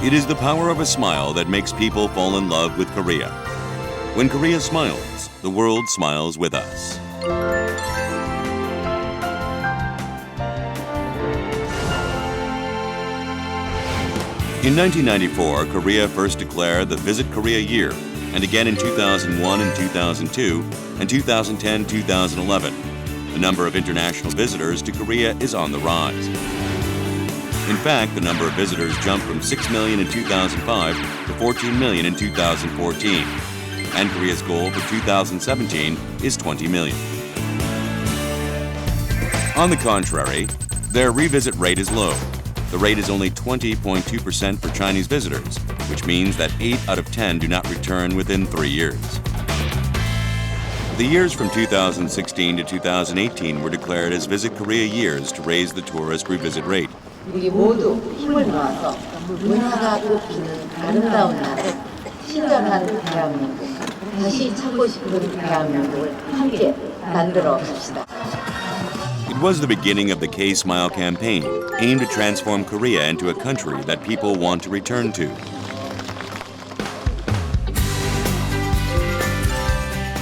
It is the power of a smile that makes people fall in love with Korea. When Korea smiles, the world smiles with us. In 1994, Korea first declared the Visit Korea Year, and again in 2001 and 2002, and 2010-2011. The number of international visitors to Korea is on the rise. In fact, the number of visitors jumped from 6 million in 2005 to 14 million in 2014. And Korea's goal for 2017 is 20 million. On the contrary, their revisit rate is low. The rate is only 20.2% for Chinese visitors, which means that 8 out of 10 do not return within 3 years. The years from 2016 to 2018 were declared as Visit Korea years to raise the tourist revisit rate. 우리 모두 힘을 모아서 문화가 꽃피는 아름다운 나라를 친절한 대한민국, 다시 찾고 싶은 대한민국을 함께 만들어 갑시다. It was the beginning of the K-Smile campaign, aimed to transform Korea into a country that people want to return to.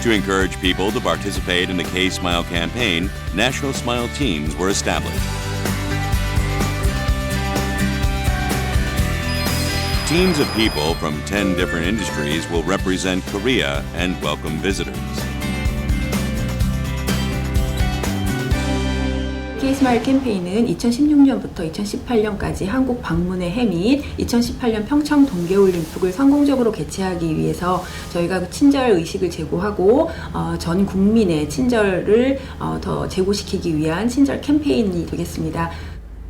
To encourage people to participate in the K-Smile campaign, national smile teams were established. Teams of people from 10 different industries will represent Korea and welcome visitors. K-스마일 캠페인은 2016년부터 2018년까지 한국 방문의 해 및 2018년 평창 동계올림픽을 성공적으로 개최하기 위해서 저희가 친절 의식을 제고하고 전 국민의 친절을 더 제고시키기 위한 친절 캠페인이 되겠습니다.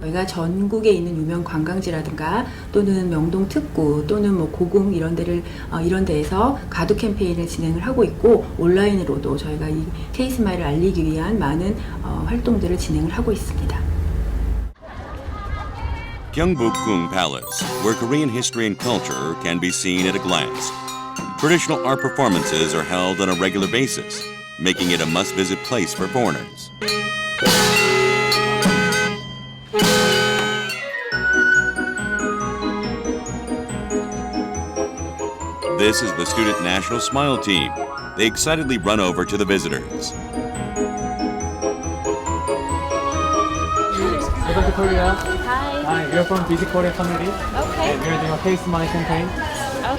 저희가 전국에 있는 유명 관광지라든가 또는 명동 특구 또는 고궁 이런 데에서 가두 캠페인을 진행을 하고 있고 온라인으로도 저희가 이 K-스마일을 알리기 위한 많은 활동들을 진행을 하고 있습니다. Gyeongbokgung Palace, where Korean history and culture can be seen at a glance. Traditional art performances are held on a regular basis, making it a must-visit place for foreigners. This is the Student National Smile Team. They excitedly run over to the visitors. Welcome to Korea. Hi. Hi, we are from Visit Korea family. Okay. And we are doing a K-Smile campaign.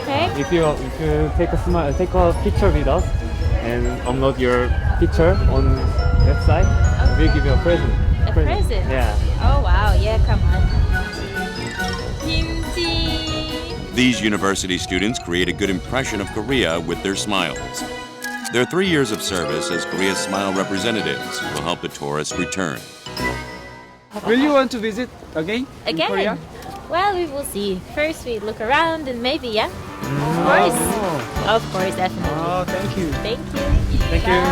Okay. If you take a picture with us and upload your picture on website, we'll give you a present. A present? Yeah. Oh wow, yeah, come on. Kimchi. These university students create a good impression of Korea with their smiles. Their 3 years of service as Korea's Smile representatives will help the tourists return. Will you want to visit again? in Again? Korea? Well, we will see. First we look around and maybe, yeah. Of course. Of course, definitely. Oh, thank you. Thank you. Thank you.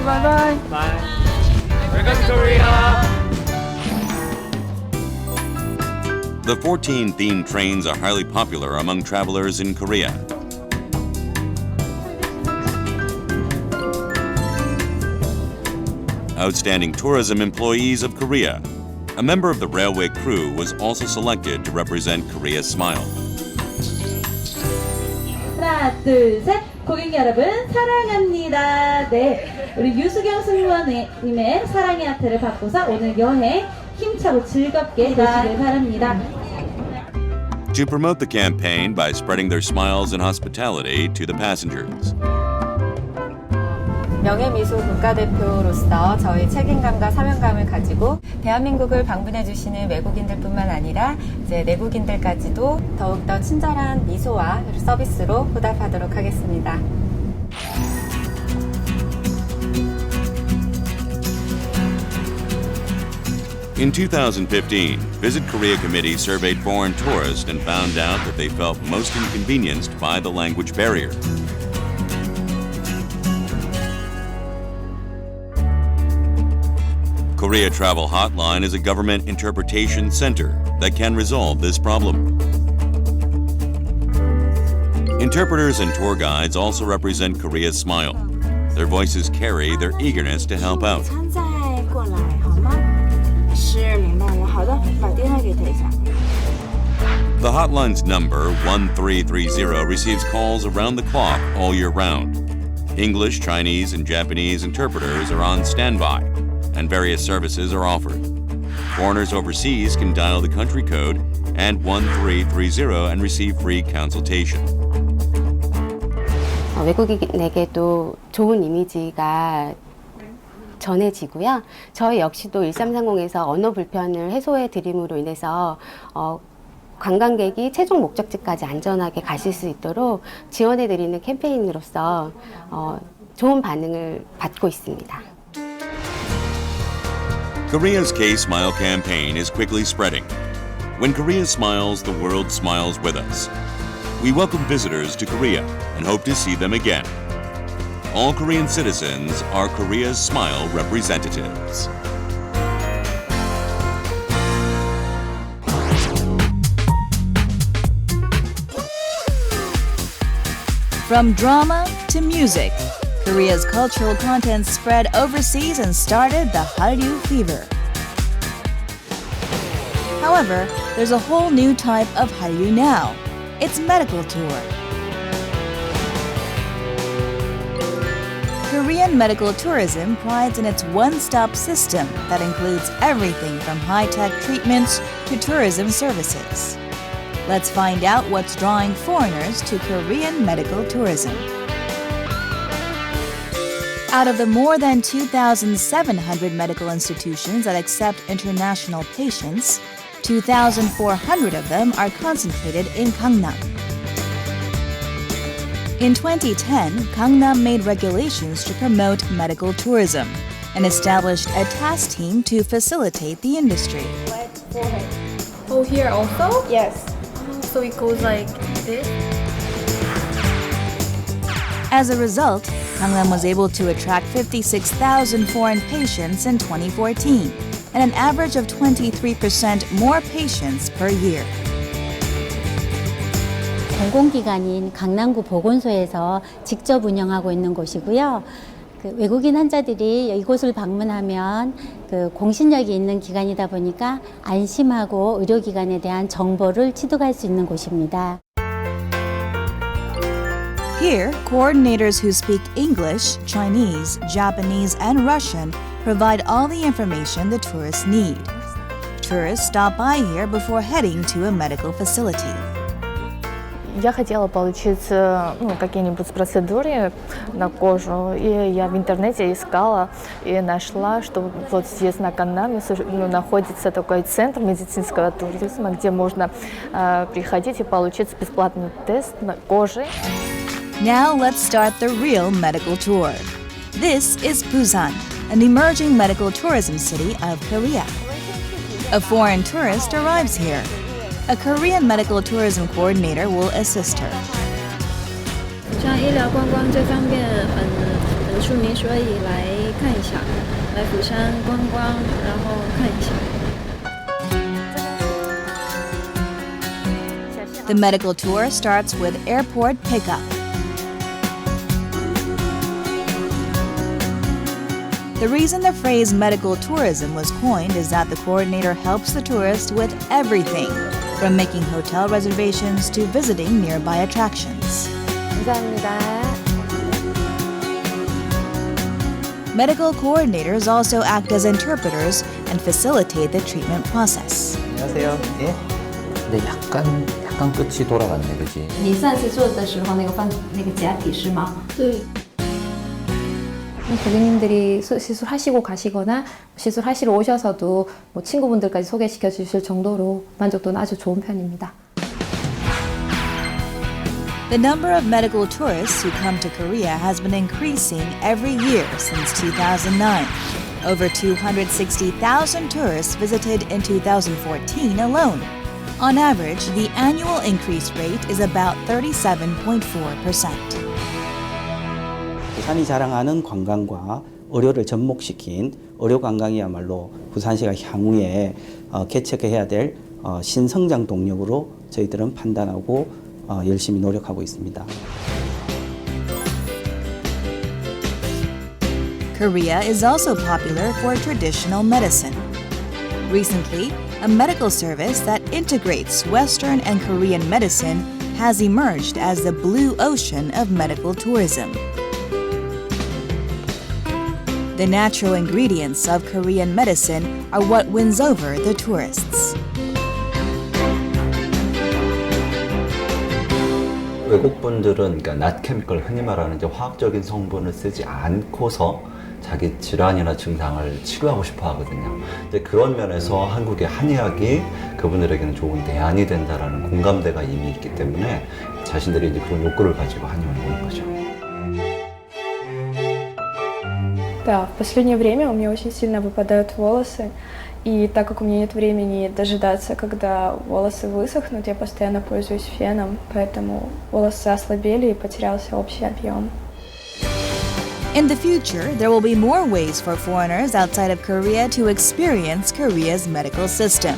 Bye. Bye-bye. Bye. Welcome to Korea. The 14 themed trains are highly popular among travelers in Korea. Outstanding tourism employees of Korea. A member of the railway crew was also selected to represent Korea's smile. 하나, 둘, 셋. 고객 여러분, 사랑합니다. 네, 우리 유수경 승무원님의 사랑의 하트를 받고서 오늘 여행 힘차고 즐겁게 되시길 바랍니다. To promote the campaign by spreading their smiles and hospitality to the passengers. 명예미소 국가대표로서 저희 책임감과 사명감을 가지고 대한민국을 방문해 주시는 외국인들뿐만 아니라 이제 내국인들까지도 더욱더 친절한 미소와 서비스로 보답하도록 하겠습니다. In 2015, Visit Korea Committee surveyed foreign tourists and found out that they felt most inconvenienced by the language barrier. Korea Travel Hotline is a government interpretation center that can resolve this problem. Interpreters and tour guides also represent Korea's smile. Their voices carry their eagerness to help out. 是明白了，好的，绑定了给等一下。The hotline's number, 1330, receives calls around the clock all year round. English, Chinese, and Japanese interpreters are on standby, and various services are offered. Foreigners overseas can dial the country code and 1330 and receive free consultation. 외국인에게도 좋은 이미지가 전해지고요. 저희 역시도 1330에서 언어 불편을 해소해 드림으로 인해서 관광객이 최종 목적지까지 안전하게 가실 수 있도록 지원해 드리는 캠페인으로서 좋은 반응을 받고 있습니다. Korea's K-Smile campaign is quickly spreading. When Korea smiles, the world smiles with us. We welcome visitors to Korea and hope to see them again. All Korean citizens are Korea's Smile representatives. From drama to music, Korea's cultural content spread overseas and started the Hallyu fever. However, there's a whole new type of Hallyu now. It's medical tour. Korean medical tourism prides in its one-stop system that includes everything from high-tech treatments to tourism services. Let's find out what's drawing foreigners to Korean medical tourism. Out of the more than 2,700 medical institutions that accept international patients, 2,400 of them are concentrated in Gangnam. In 2010, Gangnam made regulations to promote medical tourism and established a task team to facilitate the industry. Oh, here also? Yes. So it goes like this? As a result, Gangnam was able to attract 56,000 foreign patients in 2014, and an average of 23% more patients per year. 공공기관인 강남구 보건소에서 직접 운영하고 있는 곳이고요. 외국인 환자들이 이곳을 방문하면 공신력이 있는 기관이다 보니까 안심하고 의료기관에 대한 정보를 취득할 수 있는 곳입니다. Here, coordinators who speak English, Chinese, Japanese, and Russian provide all the information the tourists need. Tourists stop by here before heading to a medical facility. Я хотела получить какие-нибудь процедуры на кожу, и я в интернете искала и нашла, что вот здесь на Gangnam находится такой центр медицинского туризма, где можно приходить и получить бесплатный тест на коже. Now let's start the real medical tour. This is Busan, an emerging medical tourism city of Korea. A foreign tourist arrives here. A Korean medical tourism coordinator will assist her. 像医疗观光这方面很出名，所以来看一下，来釜山观光，然后看一下。 The medical tour starts with airport pickup. The reason the phrase medical tourism was coined is that the coordinator helps the tourist with everything, from making hotel reservations to visiting nearby attractions. 감사합니다. Medical coordinators also act as interpreters and facilitate the treatment process. 안녕하세요. 예. 근데 약간 끝이 돌아갔네, 그렇지? 你上次做的时候那个假体是吗？对。 고객님들이 시술하시고 가시거나 시술하시러 오셔서도 친구분들까지 소개시켜 주실 정도로 만족도는 아주 좋은 편입니다. The number of medical tourists who come to Korea has been increasing every year since 2009. Over 260,000 tourists visited in 2014 alone. On average, the annual increase rate is about 37.4%. 부산이 자랑하는 관광과 의료를 접목시킨 의료 관광이야말로 부산시가 향후에 개척해야 될 신성장 동력으로 저희들은 판단하고 열심히 노력하고 있습니다. Korea is also popular for traditional medicine. Recently, a medical service that integrates Western and Korean medicine, has emerged as the blue ocean of medical tourism. The natural ingredients of Korean medicine are what wins over the tourists. 외국 분들은 그러니까 낫 케미컬 흔히 말하는 이제 화학적인 성분을 쓰지 않고서 자기 질환이나 증상을 치료하고 싶어 하거든요. 근데 그런 면에서 한국의 한의학이 그분들에게는 좋은 대안이 된다라는 공감대가 이미 있기 때문에 자신들이 이제 그런 욕구를 가지고 한의원에 오는 거죠. Да, в последнее время у меня очень сильно выпадают волосы, и так как у меня нет времени дожидаться, когда волосы высохнут, я постоянно пользуюсь феном, поэтому волосы ослабели и потерялся общий объем. In the future, there will be more ways for foreigners outside of Korea to experience Korea's medical system.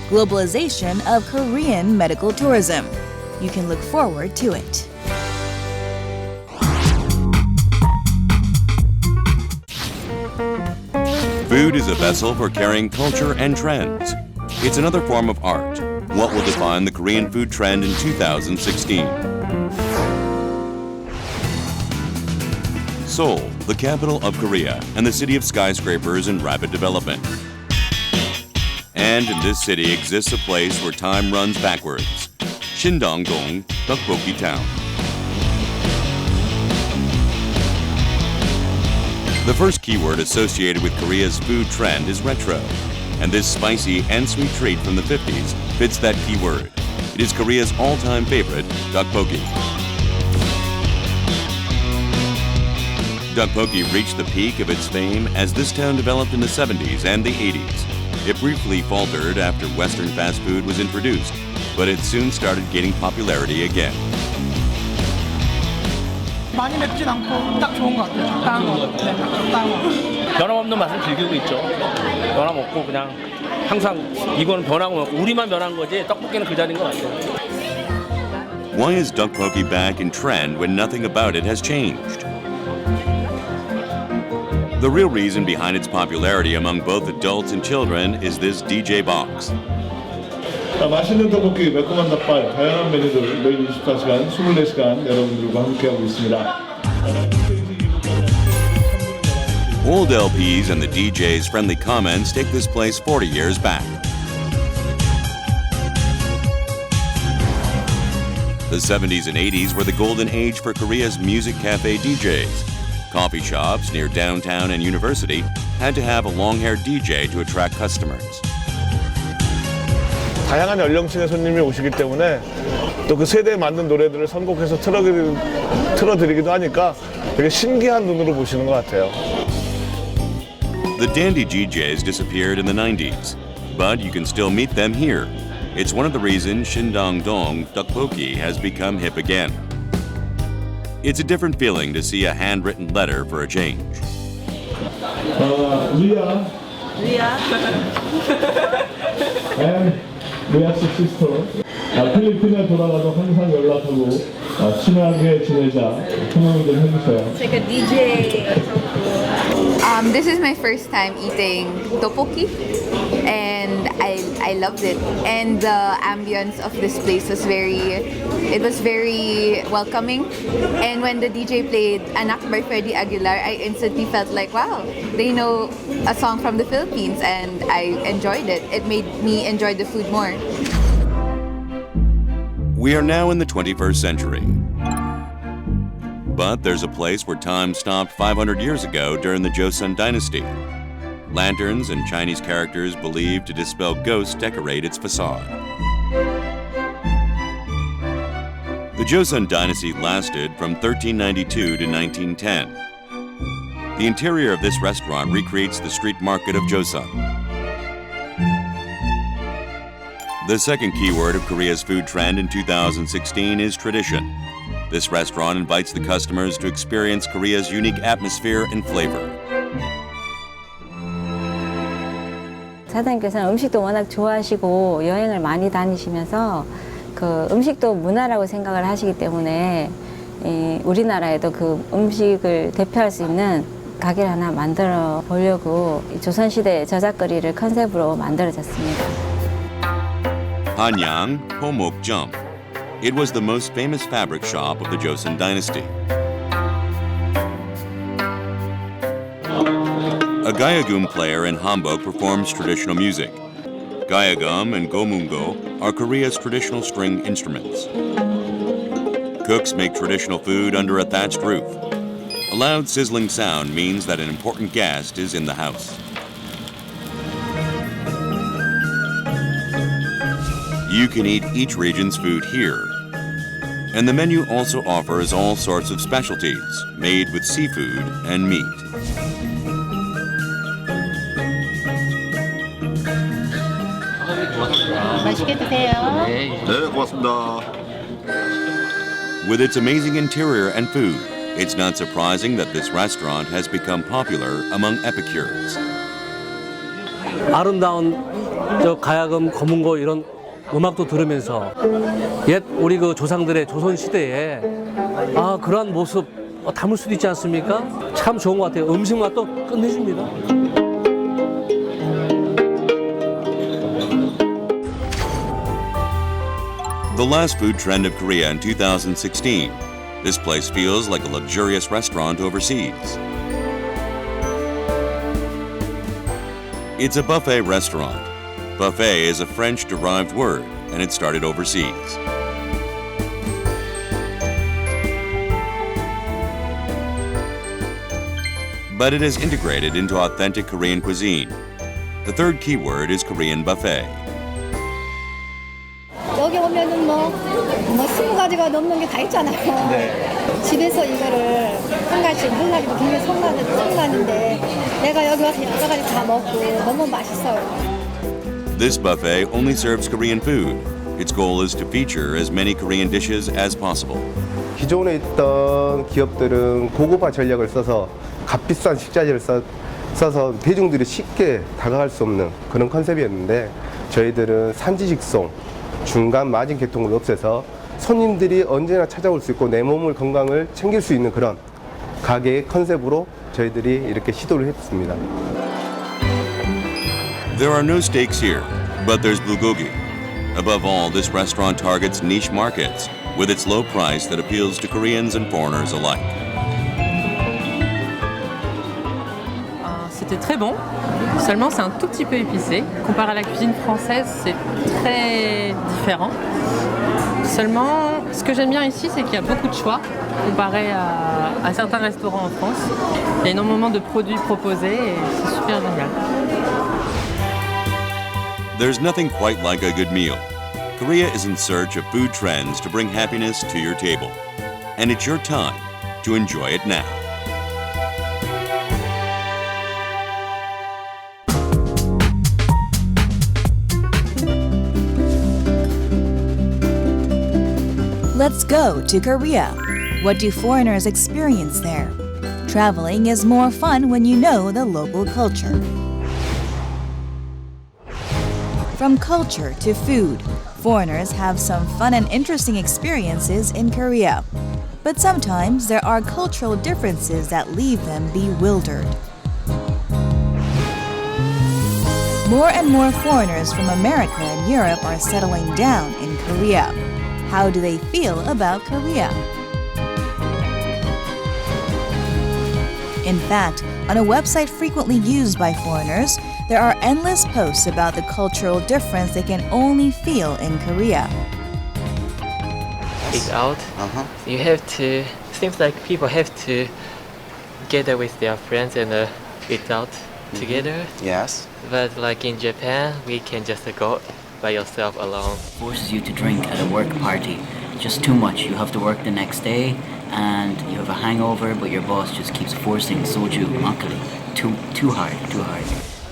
Globalization of Korean medical tourism. You can look forward to it. Food is a vessel for carrying culture and trends. It's another form of art. What will define the Korean food trend in 2016? Seoul, the capital of Korea and the city of skyscrapers and rapid development. And in this city exists a place where time runs backwards. Shindong-dong, Tteokbokki Town. The first keyword associated with Korea's food trend is retro, and this spicy and sweet treat from the 50s fits that keyword. It is Korea's all-time favorite, tteokbokki. Tteokbokki reached the peak of its fame as this town developed in the 70s and the 80s. It briefly faltered after Western fast food was introduced, but it soon started gaining popularity again. 많이 맵진 않고 딱 좋은 것 같아요. 적당한 거. 네, 적당한 거. 변함없는 맛을 즐기고 있죠. 변함없고 그냥 항상 이거는 변하고 먹고 우리만 변한 거지 떡볶이는 그 자리인 것 같아요. Why is tteokbokki back in trend when nothing about it has changed? The real reason behind its popularity among both adults and children is this DJ box. 맛있는 떡볶이, 매콤한 닭발, 다양한 메뉴들 매일 24시간, 24시간 여러분들과 함께하고 있습니다. Old LPs and the DJ's friendly comments take this place 40 years back. The 70s and 80s were the golden age for Korea's music cafe DJs. Coffee shops near downtown and university had to have a long-haired DJ to attract customers. 다양한 연령층의 손님이 오시기 때문에 또 그 세대에 맞는 노래들을 선곡해서 틀어드리기도 하니까 되게 신기한 눈으로 보시는 것 같아요. The dandy DJs disappeared in the 90s, but you can still meet them here. It's one of the reasons Shindong-dong tteokbokki has become hip again. It's a different feeling to see a handwritten letter for a change. Ria. And Ria's sister. 필리핀에 돌아가도 항상 연락하고 친하게 지내자. 통화 좀 해주세요. It's like a DJ. This is my first time eating tteokbokki, and I loved it. And the ambience of this place was very welcoming. And when the DJ played Anak by Freddie Aguilar, I instantly felt like, wow, they know a song from the Philippines, and I enjoyed it. It made me enjoy the food more. We are now in the 21st century. But there's a place where time stopped 500 years ago during the Joseon dynasty. Lanterns and Chinese characters believed to dispel ghosts decorate its facade. The Joseon dynasty lasted from 1392 to 1910. The interior of this restaurant recreates the street market of Joseon. The second keyword of Korea's food trend in 2016 is tradition. This restaurant invites the customers to experience Korea's unique atmosphere and flavor. 사장님께서는 음식도 워낙 좋아하시고 여행을 많이 다니시면서 그 음식도 문화라고 생각을 하시기 때문에 우리나라에도 그 음식을 대표할 수 있는 가게를 하나 만들어 보려고 조선시대 저작거리를 컨셉으로 만들어졌습니다. Hanyang Homokjeom. It was the most famous fabric shop of the Joseon dynasty. A gayagum player in Hanbok performs traditional music. Gayagum and gomungo are Korea's traditional string instruments. Cooks make traditional food under a thatched roof. A loud sizzling sound means that an important guest is in the house. You can eat each region's food here. And the menu also offers all sorts of specialties made with seafood and meat. 맛있게 드세요. 네, 고맙습니다. With its amazing interior and food, it's not surprising that this restaurant has become popular among epicures. 아름다운 저 가야금, 거문고 이런 음악도 들으면서 옛 우리 그 조상들의 조선 시대에 그러한 모습 담을 수도 있지 않습니까? 참 좋은 것 같아요. 음식 맛도 끝내줍니다. The last food trend of Korea in 2016. This place feels like a luxurious restaurant overseas. It's a buffet restaurant. Buffet is a French-derived word, and it started overseas. But it is integrated into authentic Korean cuisine. The third key word is Korean buffet. 여기 오면은 뭐 20가지가 넘는 게 다 있잖아요. 집에서 이거를 한 가지씩 물나기도 굉장히 성나는데 내가 여기 와서 여러 가지 다 먹고 너무 맛있어요. This buffet only serves Korean food. Its goal is to feature as many Korean dishes as possible. 기존에 있던 기업들은 고급화 전략을 써서 값비싼 식자재를 써서 대중들이 쉽게 다가갈 수 없는 그런 컨셉이었는데 저희들은 산지직송, 중간 마진 계통을 없애서 손님들이 언제나 찾아올 수 있고 내 몸을 건강을 챙길 수 있는 그런 가게의 컨셉으로 저희들이 이렇게 시도를 했습니다. There are no steaks here, but there's bulgogi. Above all, this restaurant targets niche markets with its low price that appeals to Koreans and foreigners alike. C'était très bon, seulement c'est un tout petit peu épicé. Comparé à la cuisine française, c'est très différent. Seulement, ce que j'aime bien ici, c'est qu'il y a beaucoup de choix comparé à certains restaurants en France. Il y a énormément de produits proposés et c'est super génial. There's nothing quite like a good meal. Korea is in search of food trends to bring happiness to your table. And it's your time to enjoy it now. Let's go to Korea. What do foreigners experience there? Traveling is more fun when you know the local culture. From culture to food, foreigners have some fun and interesting experiences in Korea. But sometimes there are cultural differences that leave them bewildered. More and more foreigners from America and Europe are settling down in Korea. How do they feel about Korea? In fact, on a website frequently used by foreigners, there are endless posts about the cultural difference they can only feel in Korea. Eat out. You have to. Seems like people have to gather with their friends and eat out together. Yes. But like in Japan, we can just go by yourself alone. Forces you to drink at a work party. Just too much. You have to work the next day and you have a hangover, but your boss just keeps forcing soju makgeolli. Too hard.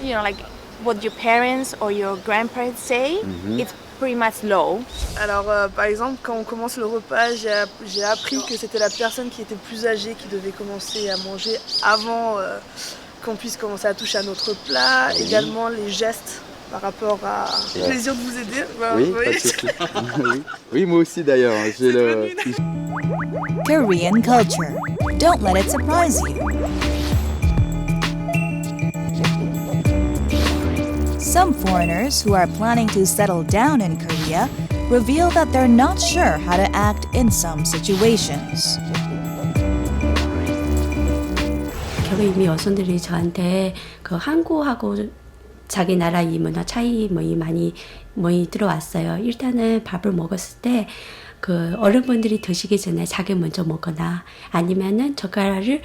You know, like what your parents or your grandparents say, it's pretty much low. Alors, par exemple, quand on commence le repas, j'ai appris que c'était la personne qui était plus âgée qui devait commencer à manger avant qu'on puisse commencer à toucher à notre plat. Également, les gestes par rapport à plaisir de vous aider. Oui, pas de souci. Oui, moi aussi d'ailleurs. J'ai le... Korean culture. Don't let it surprise you. Some foreigners who are planning to settle down in Korea reveal that they're not sure how to act in some situations. 결혼 이미 여성들이 저한테 그 한국하고 자기 나라 이 문화 차이 많이 들어왔어요. 일단은 밥을 먹었을 때 그 어른분들이 드시기 전에 자기 먼저 먹거나 아니면은 젓가락을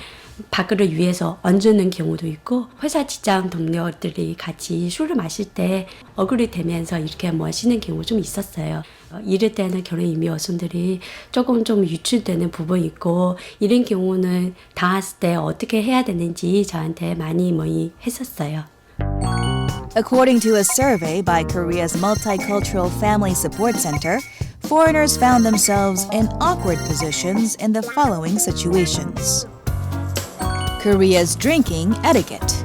밖으로 위에서 얹는 경우도 있고 회사 직장 동료들이 같이 술을 마실 때 얼굴이 대면서 이렇게 마시는 경우 좀 있었어요. 이럴 때는 결혼 이미 여성들이 조금 좀 유출되는 부분이 있고 이런 경우는 당했을 때 어떻게 해야 되는지 저한테 많이 했었어요. According to a survey by Korea's Multicultural Family Support Center, foreigners found themselves in awkward positions in the following situations. Korea's drinking etiquette.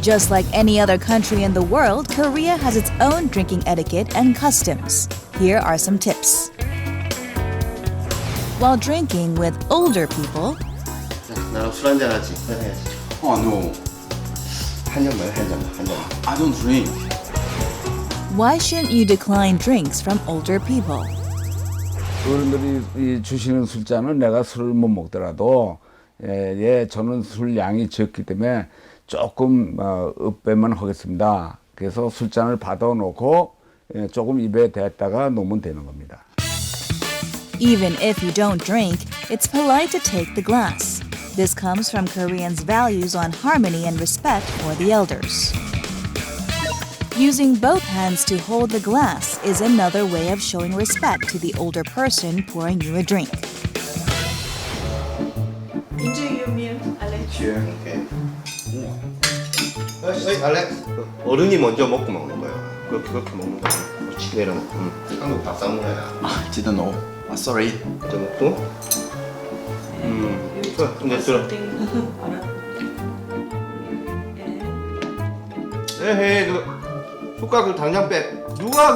Just like any other country in the world, Korea has its own drinking etiquette and customs. Here are some tips. While drinking with older people, 나랑 술 한잔 하지. 해야지. no. 한 잔만. I don't drink. why shouldn't you decline drinks from older people? 어른들이 주시는 술잔은 내가 술을 못 먹더라도 저는 술 양이 적기 때문에 조금 읍배만 하겠습니다. 그래서 술잔을 받아놓고 조금 입에 댔다가 놓으면 되는 겁니다. Even if you don't drink, it's polite to take the glass. This comes from Koreans' values on harmony and respect for the elders. Using both hands to hold the glass is another way of showing respect to the older person pouring you a drink. 알렉스, 어른이 먼저 먹고 먹는 거야. 그렇게 먹는 거야. 그렇지, 내려놓고. 한국 밥 사무라야. Didn't know. Sorry. 먼저 먹고. 이제 들어. 에헤이, 숟가락을 당장 빼. 누가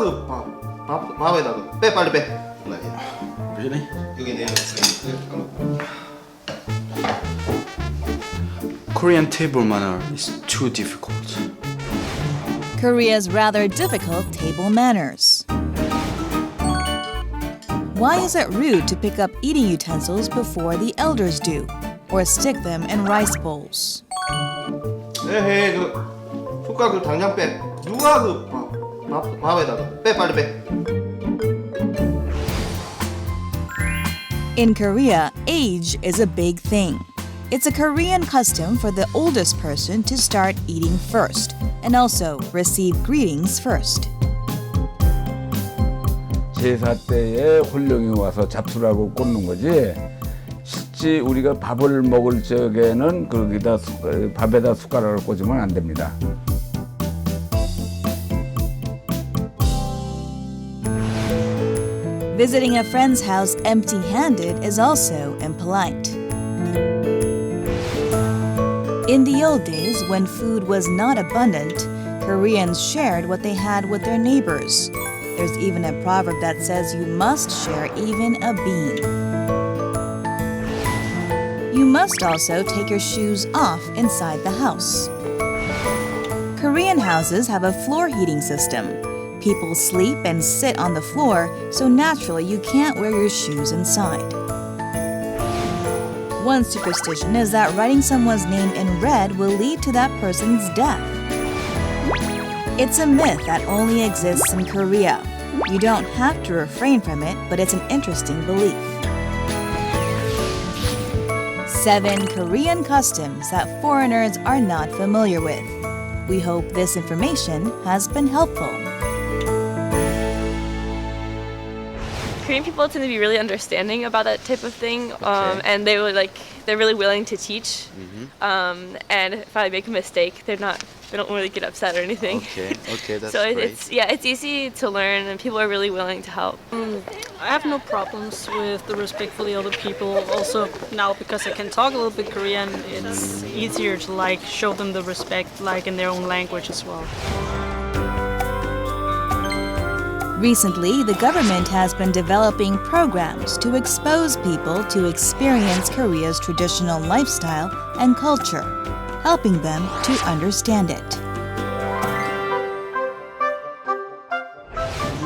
밥에다가 빼, 빨리 빼. Really? 여기 내려. Korean table manner is too difficult. Korea's rather difficult table manners. Why is it rude to pick up eating utensils before the elders do, or stick them in rice bowls? 에헤이, 숟가락을 당장 빼. 누가 밥에다가 빼, 빨리 빼. In Korea, age is a big thing. It's a Korean custom for the oldest person to start eating first, and also receive greetings first. 제사 때에 홀령이 와서 잡수라고 꽂는 거지. 실제 우리가 밥을 먹을 적에는 거기다 밥에다 숟가락을 꽂으면 안 됩니다. Visiting a friend's house empty-handed is also impolite. In the old days, when food was not abundant, Koreans shared what they had with their neighbors. There's even a proverb that says you must share even a bean. You must also take your shoes off inside the house. Korean houses have a floor heating system. People sleep and sit on the floor, so naturally you can't wear your shoes inside. One superstition is that writing someone's name in red will lead to that person's death. It's a myth that only exists in Korea. You don't have to refrain from it, but it's an interesting belief. 7 Korean customs that foreigners are not familiar with. We hope this information has been helpful. Korean people tend to be really understanding about that type of thing, and they're really willing to teach. And if I make a mistake, they don't really get upset or anything. Okay, that's so great. it's easy to learn, and people are really willing to help. I have no problems with the respect for the other people. Also now, because I can talk a little bit Korean, it's easier to show them the respect in their own language as well. Recently, the government has been developing programs to expose people to experience Korea's traditional lifestyle and culture, helping them to understand it.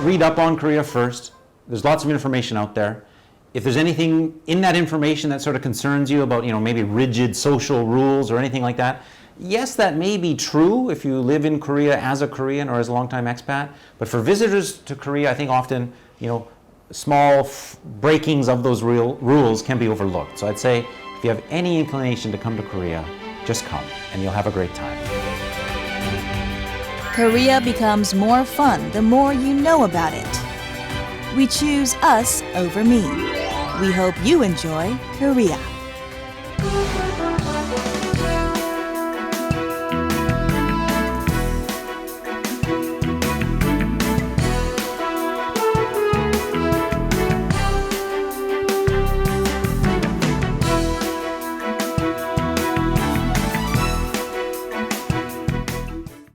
read up on Korea first. There's lots of information out there. If there's anything in that information that sort of concerns you about, maybe rigid social rules or anything like that, yes, that may be true if you live in Korea as a Korean or as a longtime expat. But for visitors to Korea, I think often, small breakings of those rules can be overlooked. So I'd say if you have any inclination to come to Korea, just come and you'll have a great time. Korea becomes more fun the more you know about it. We choose us over me. We hope you enjoy Korea.